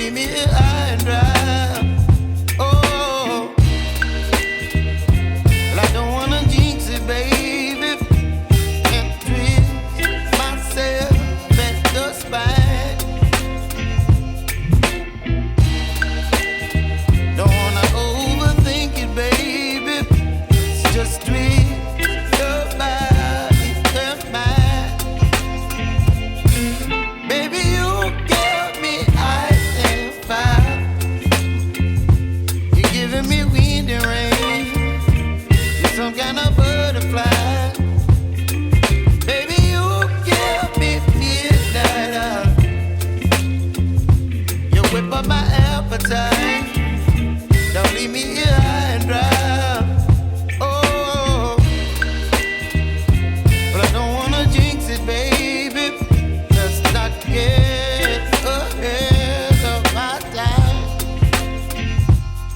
leave me here high and dry. Oh, well, I don't wanna jinx it, baby, and twist myself at the spine. Don't wanna overthink it, baby. It's just twist your body and mine. Baby, you give me ice and fire. You're giving me wind and rain. You're some kind of butterfly. Baby, you give me midnight. You whip up my appetite. Don't leave me here high and dry. Oh, but I don't wanna jinx it, baby. Let's not get ahead of my time.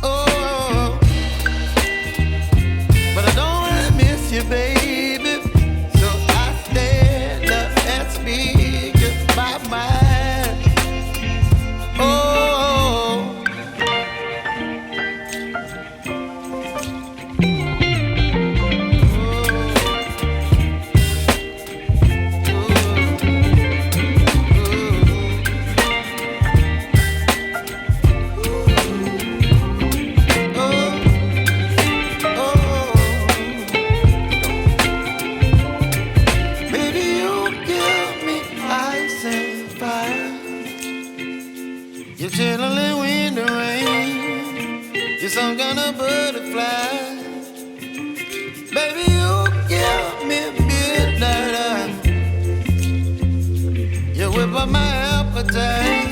Oh, but I don't wanna miss you, baby. So I stand up and speak my mind. Oh. Baby, you give me ice and fire. You're chilling wind and rain. You're some kind of butterfly. Baby, you give me midnight. You whip up my appetite.